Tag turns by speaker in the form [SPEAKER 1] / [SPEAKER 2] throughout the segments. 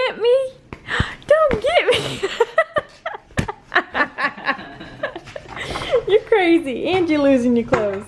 [SPEAKER 1] get me. Don't get me. You're crazy, and you're losing your clothes.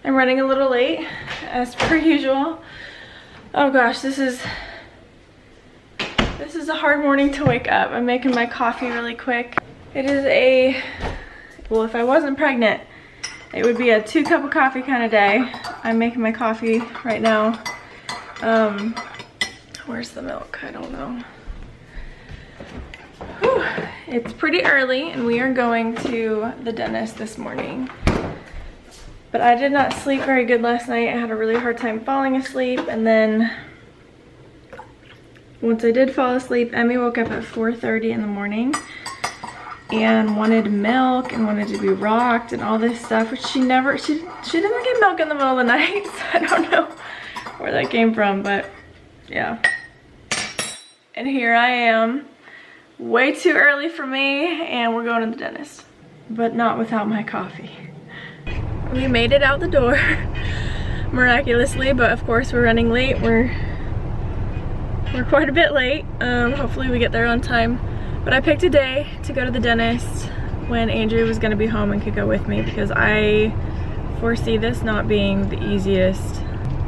[SPEAKER 1] I'm running a little late, as per usual. Oh gosh, this is a hard morning to wake up. I'm making my coffee really quick. It is well, if I wasn't pregnant, it would be a 2-cup of coffee kind of day. I'm making my coffee right now. Where's the milk? I don't know. Whew. It's pretty early and we are going to the dentist this morning. But I did not sleep very good last night. I had a really hard time falling asleep, and then once I did fall asleep, Emmi woke up at 4:30 in the morning and wanted milk and wanted to be rocked and all this stuff, which she doesn't get milk in the middle of the night, so I don't know where that came from, but yeah. And here I am, way too early for me, and we're going to the dentist, but not without my coffee. We made it out the door miraculously, but of course we're running late. We're quite a bit late. Hopefully we get there on time. But I picked a day to go to the dentist when Andrew was gonna be home and could go with me, because I foresee this not being the easiest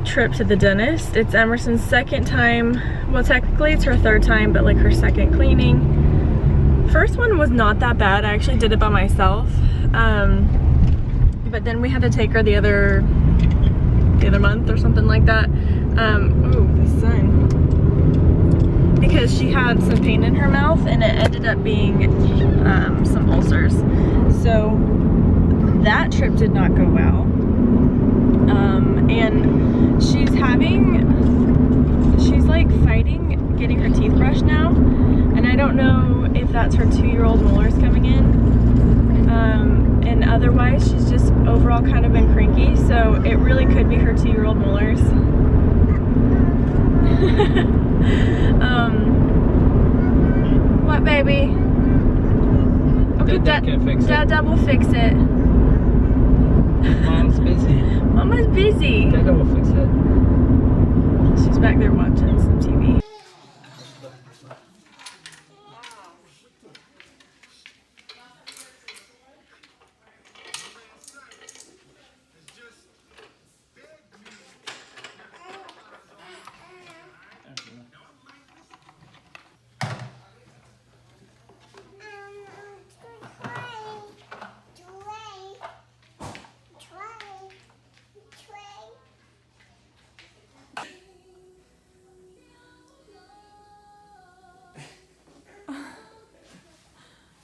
[SPEAKER 1] trip to the dentist. It's Emerson's second time. Well, technically it's her third time, but like her second cleaning. First one was not that bad. I actually did it by myself. But then we had to take her the other month or something like that. Ooh, the sun. Because she had some pain in her mouth and it ended up being some ulcers. So that trip did not go well. And she's like fighting getting her teeth brushed now. And I don't know if that's her 2-year-old molars coming in. And otherwise she's just overall kind of been cranky, so it really could be her 2-year-old molars. What, baby? Okay, Dad will fix it.
[SPEAKER 2] Mom's busy.
[SPEAKER 1] Mama's busy.
[SPEAKER 2] Dad will fix it.
[SPEAKER 1] She's back there watching some TV.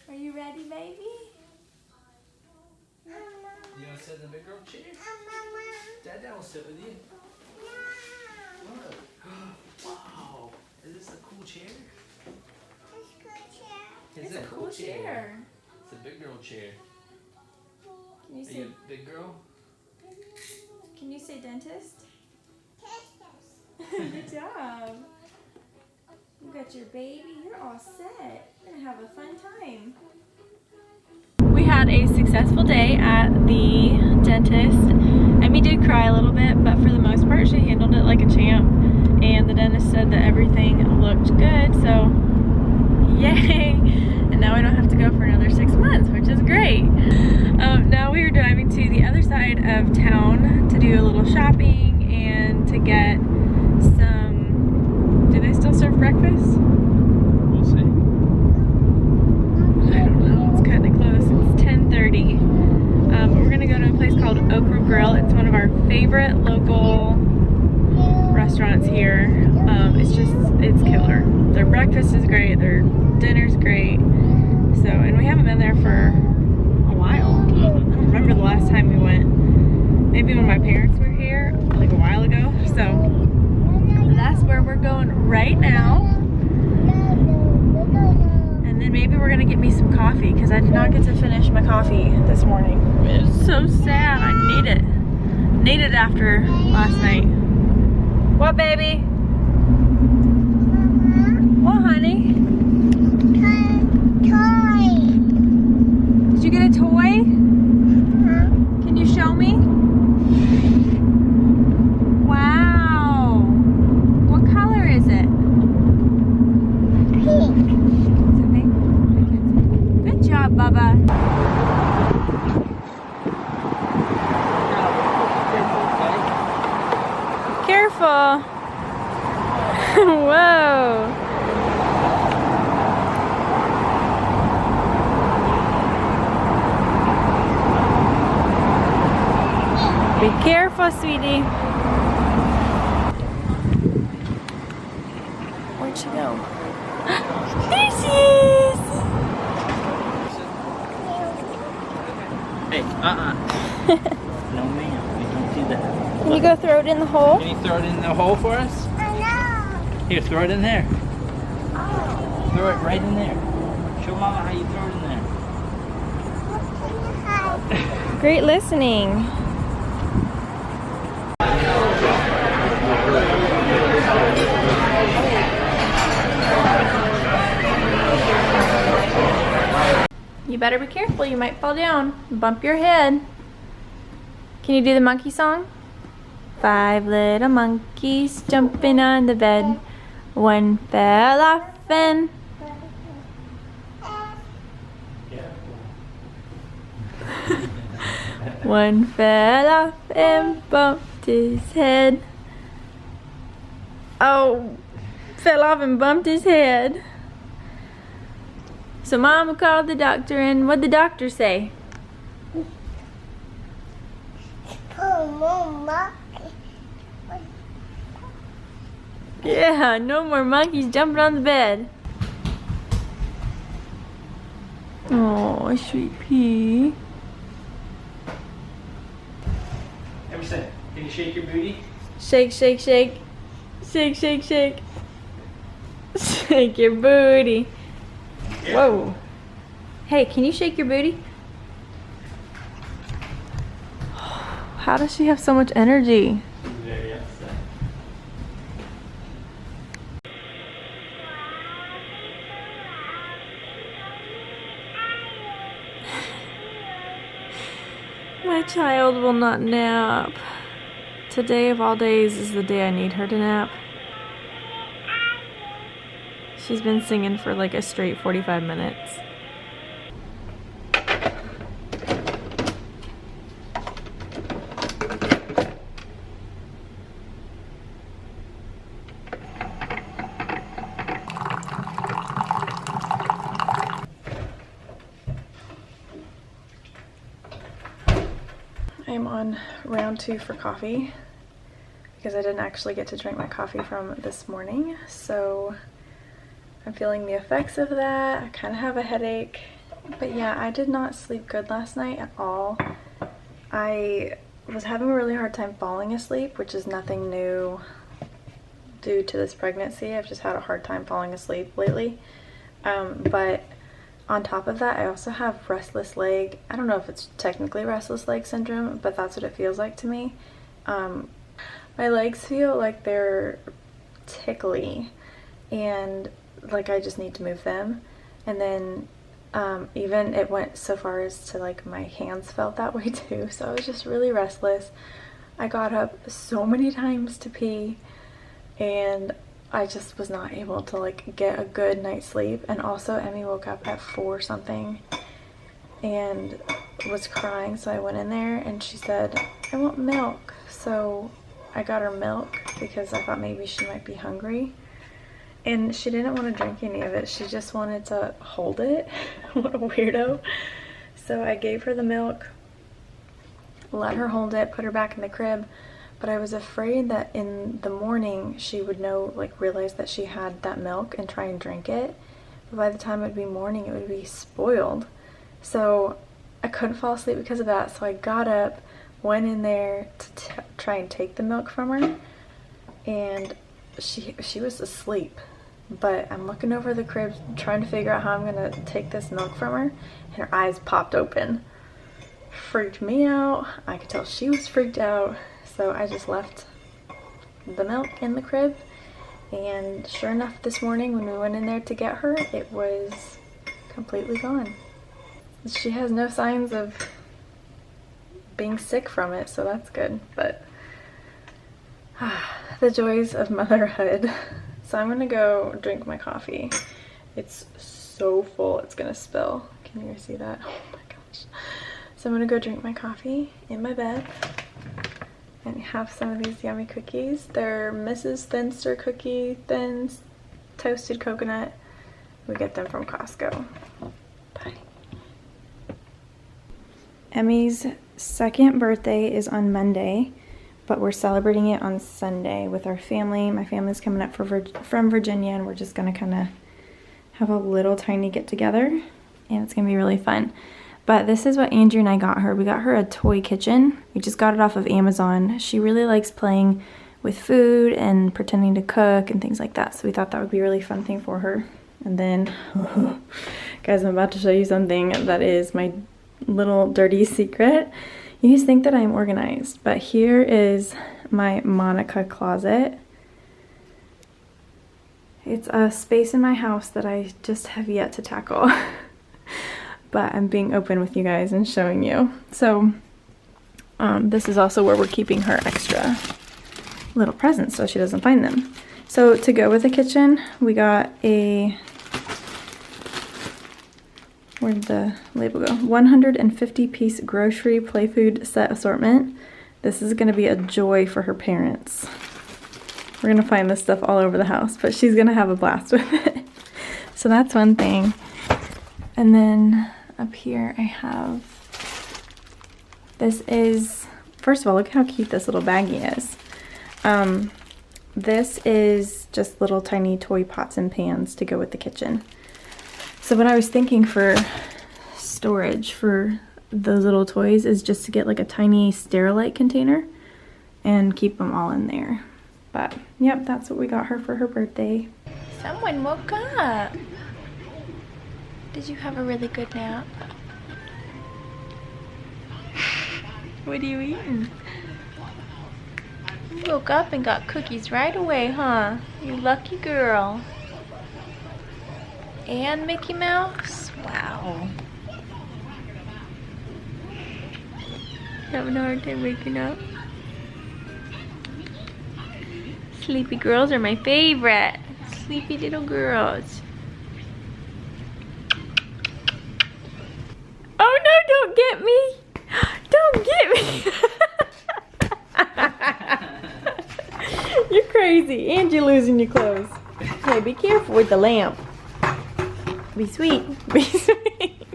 [SPEAKER 1] Are you ready, baby?
[SPEAKER 2] You want to sit in the big girl chair? Dad will sit with you. Look. Wow. Is this a cool chair?
[SPEAKER 1] It's a cool chair.
[SPEAKER 2] It's a big girl chair.
[SPEAKER 1] Can you
[SPEAKER 2] Are
[SPEAKER 1] say,
[SPEAKER 2] you a big girl?
[SPEAKER 1] can you say dentist? Good job. You got your baby. You're all set. You're gonna have a fun time. We had a successful day at the dentist. Emmi did cry a little bit, but for the most part she handled it like a champ. And the dentist said that everything looked good, so yay! And now I don't have to go for another 6 months, which is great. Now we are driving to the other side of town to do a little shopping and to get some... Do they still serve breakfast?
[SPEAKER 2] We'll see.
[SPEAKER 1] I don't know. It's kind of close. It's 10:30. But we're gonna go to a place called Okra Grill. It's one of our favorite local restaurants here. It's killer. Their breakfast is great. Their dinner's great. So, and we haven't been there for a while. I don't remember the last time we went. Maybe when my parents were here, like a while ago. So that's where we're going right now. And then maybe we're gonna get me some coffee, because I did not get to finish my coffee this morning. It's so sad. I need it. Need it after last night. What, baby? What, honey? Whoa. Be careful, sweetie. Where'd she go? There she is!
[SPEAKER 2] Hey, no ma'am, we don't do that.
[SPEAKER 1] Can you go throw it in the hole?
[SPEAKER 2] Can you throw it in the hole for us?
[SPEAKER 3] No.
[SPEAKER 2] Here, throw it in there.
[SPEAKER 3] Oh.
[SPEAKER 2] Throw it right in there. Show Mama how you throw it in there.
[SPEAKER 1] Great listening. You better be careful, you might fall down. Bump your head. Can you do the monkey song? 5 little monkeys jumping on the bed. One fell off and... One fell off and bumped his head. Oh, fell off and bumped his head. So Mama called the doctor and what'd the doctor say? Yeah, no more monkeys jumping on the bed. Oh, sweet pea.
[SPEAKER 2] Emerson, can you shake your booty?
[SPEAKER 1] Shake, shake, shake. Shake, shake, shake. Shake your booty. Whoa. Hey, can you shake your booty? How does she have so much energy?
[SPEAKER 2] Very upset.
[SPEAKER 1] My child will not nap. Today of all days is the day I need her to nap. She's been singing for like a straight 45 minutes. I'm on round 2 for coffee because I didn't actually get to drink my coffee from this morning, so I'm feeling the effects of that. I kind of have a headache, but yeah, I did not sleep good last night at all. I was having a really hard time falling asleep, which is nothing new due to this pregnancy. I've just had a hard time falling asleep lately, but on top of that, I also have restless leg. I don't know if it's technically restless leg syndrome, but that's what it feels like to me. My legs feel like they're tickly and like I just need to move them. And then even it went so far as to like my hands felt that way too. So I was just really restless. I got up so many times to pee and I just was not able to like get a good night's sleep. And also Emmy woke up at 4 something and was crying, so I went in there and she said, I want milk. So I got her milk because I thought maybe she might be hungry. And she didn't want to drink any of it. She just wanted to hold it. What a weirdo. So I gave her the milk, let her hold it, put her back in the crib. But I was afraid that in the morning she would realize that she had that milk and try and drink it. But by the time it would be morning, it would be spoiled. So I couldn't fall asleep because of that. So I got up, went in there to try and take the milk from her. And she was asleep. But I'm looking over the crib trying to figure out how I'm going to take this milk from her. And her eyes popped open. Freaked me out. I could tell she was freaked out. So I just left the milk in the crib, and sure enough this morning when we went in there to get her, it was completely gone. She has no signs of being sick from it, so that's good, but the joys of motherhood. So I'm gonna go drink my coffee. It's so full, it's gonna spill. Can you guys see that? Oh my gosh. So I'm gonna go drink my coffee in my bed. and have some of these yummy cookies. They're Mrs. Thinster cookie thins, toasted coconut. We get them from Costco. Bye. Emmy's second birthday is on Monday, but we're celebrating it on Sunday with our family. My family's coming up from Virginia, and we're just gonna kind of have a little tiny get together, and it's gonna be really fun. But this is what Andrew and I got her. We got her a toy kitchen. We just got it off of Amazon. She really likes playing with food and pretending to cook and things like that. So we thought that would be a really fun thing for her. And then, guys, I'm about to show you something that is my little dirty secret. You guys think that I'm organized, but here is my Monica closet. It's a space in my house that I just have yet to tackle. But I'm being open with you guys and showing you. So this is also where we're keeping her extra little presents so she doesn't find them. So to go with the kitchen, we got a, where'd the label go? 150-piece grocery play food set assortment. This is gonna be a joy for her parents. We're gonna find this stuff all over the house, but she's gonna have a blast with it. So that's one thing. And then up here I have, this is, first of all, look how cute this little baggie is. This is just little tiny toy pots and pans to go with the kitchen. So what I was thinking for storage for those little toys is just to get like a tiny Sterilite container and keep them all in there. But yep, that's what we got her for her birthday. Someone woke up. Did you have a really good nap? What are you eating? You woke up and got cookies right away, huh? You lucky girl. And Mickey Mouse? Wow. Having a hard time waking up? Sleepy girls are my favorite. Sleepy little girls. Oh no, don't get me! Don't get me! You're crazy, and you're losing your clothes. Hey, be careful with the lamp. Be sweet, be sweet.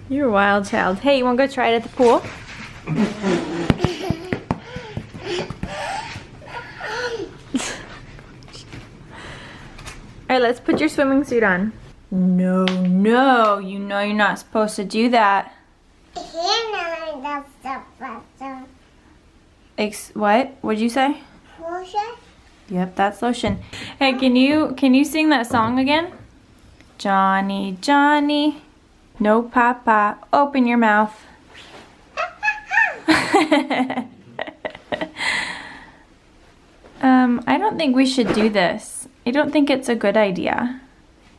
[SPEAKER 1] You're a wild child. Hey, you wanna go try it at the pool? Alright, let's put your swimming suit on. No, no, you know you're not supposed to do that. What? What'd you say?
[SPEAKER 3] Lotion?
[SPEAKER 1] Yep, that's lotion. Hey, can you sing that song again? Johnny, Johnny, no papa, open your mouth. I don't think we should do this. I don't think it's a good idea.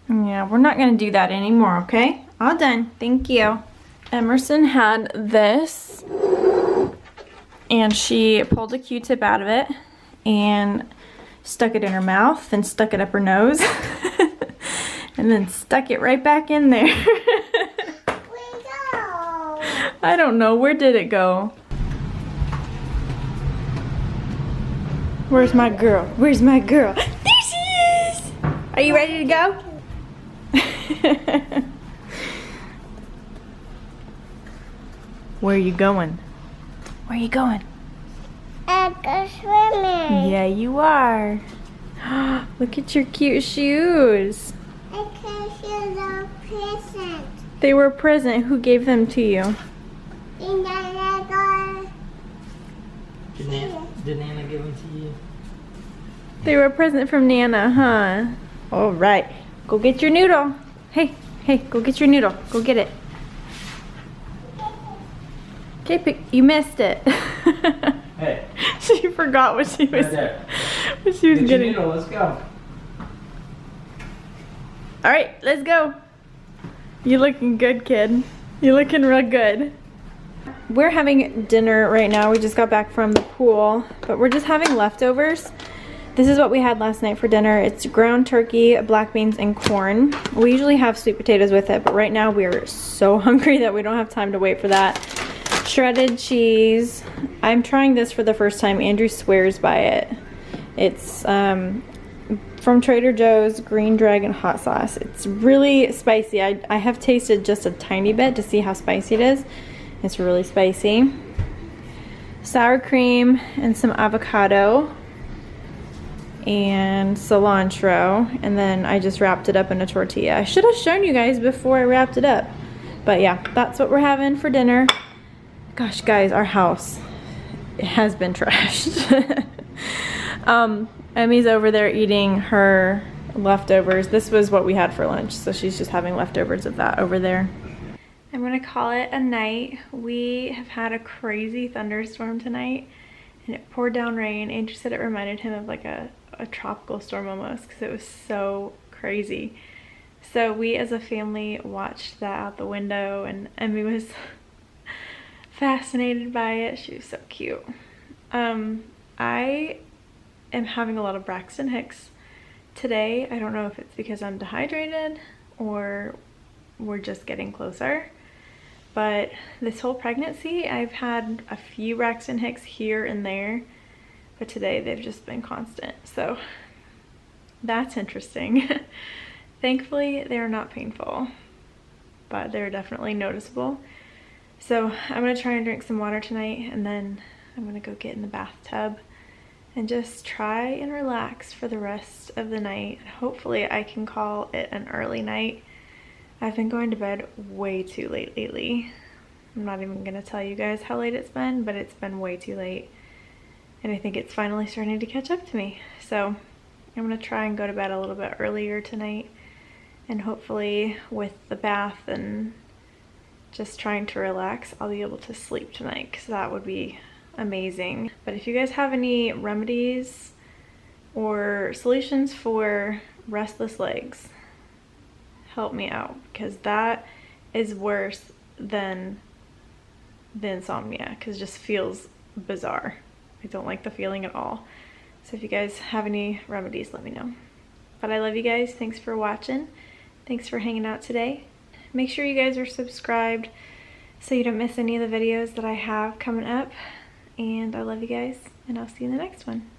[SPEAKER 1] Yeah, we're not gonna do that anymore, okay? All done, thank you. Emerson had this, and she pulled a Q-tip out of it and stuck it in her mouth and stuck it up her nose and then stuck it right back in there.
[SPEAKER 3] Where'd it go?
[SPEAKER 1] I don't know, where did it go? Where's my girl? Where's my girl? There she is! Are you ready to go? Where are you going? Where are you going?
[SPEAKER 3] I go swimming.
[SPEAKER 1] Yeah, you are. Look at your cute shoes.
[SPEAKER 3] I can see the present.
[SPEAKER 1] They were a present. Who gave them to you?
[SPEAKER 3] And then I got...
[SPEAKER 2] Did Nana give them to you?
[SPEAKER 1] They were a present from Nana, huh? All right. Go get your noodle. Hey, hey, go get your noodle. Go get it. Okay, you missed it.
[SPEAKER 2] Hey.
[SPEAKER 1] She forgot what she was,
[SPEAKER 2] Right there.
[SPEAKER 1] what she was
[SPEAKER 2] Get your
[SPEAKER 1] getting.
[SPEAKER 2] noodle, let's go.
[SPEAKER 1] All right, let's go. You're looking good, kid. You're looking real good. We're having dinner right now. We just got back from the pool, but we're just having leftovers. This is what we had last night for dinner. It's ground turkey, black beans, and corn. We usually have sweet potatoes with it, but right now we are so hungry that we don't have time to wait for that. shredded cheese. I'm trying this for the first time. Andrew swears by it. It's from Trader Joe's Green Dragon hot sauce. It's really spicy. I have tasted just a tiny bit to see how spicy it is. It's really spicy. Sour cream and some avocado and cilantro, and then I just wrapped it up in a tortilla. I should have shown you guys before I wrapped it up, but yeah, that's what we're having for dinner. Gosh guys, our house has been trashed. Emmy's over there eating her leftovers. This was what we had for lunch, so she's just having leftovers of that over there. I'm gonna call it a night. We have had a crazy thunderstorm tonight, and it poured down rain. Andrew said it reminded him of like a tropical storm almost, because it was so crazy. So we as a family watched that out the window, and Emmi was fascinated by it. She was so cute. I am having a lot of Braxton Hicks today. I don't know if it's because I'm dehydrated or we're just getting closer, but this whole pregnancy I've had a few Braxton Hicks here and there, but today they've just been constant, so that's interesting. Thankfully they're not painful, but they're definitely noticeable. So I'm gonna try and drink some water tonight, and then I'm gonna go get in the bathtub and just try and relax for the rest of the night. Hopefully I can call it an early night. I've been going to bed way too late lately. I'm not even gonna tell you guys how late it's been, but it's been way too late. And I think it's finally starting to catch up to me. So I'm gonna try and go to bed a little bit earlier tonight, and hopefully with the bath and just trying to relax, I'll be able to sleep tonight, because that would be amazing. But if you guys have any remedies or solutions for restless legs, help me out, because that is worse than the insomnia, because it just feels bizarre. I don't like the feeling at all. So if you guys have any remedies, let me know. But I love you guys. Thanks for watching. Thanks for hanging out today. Make sure you guys are subscribed so you don't miss any of the videos that I have coming up. And I love you guys, and I'll see you in the next one.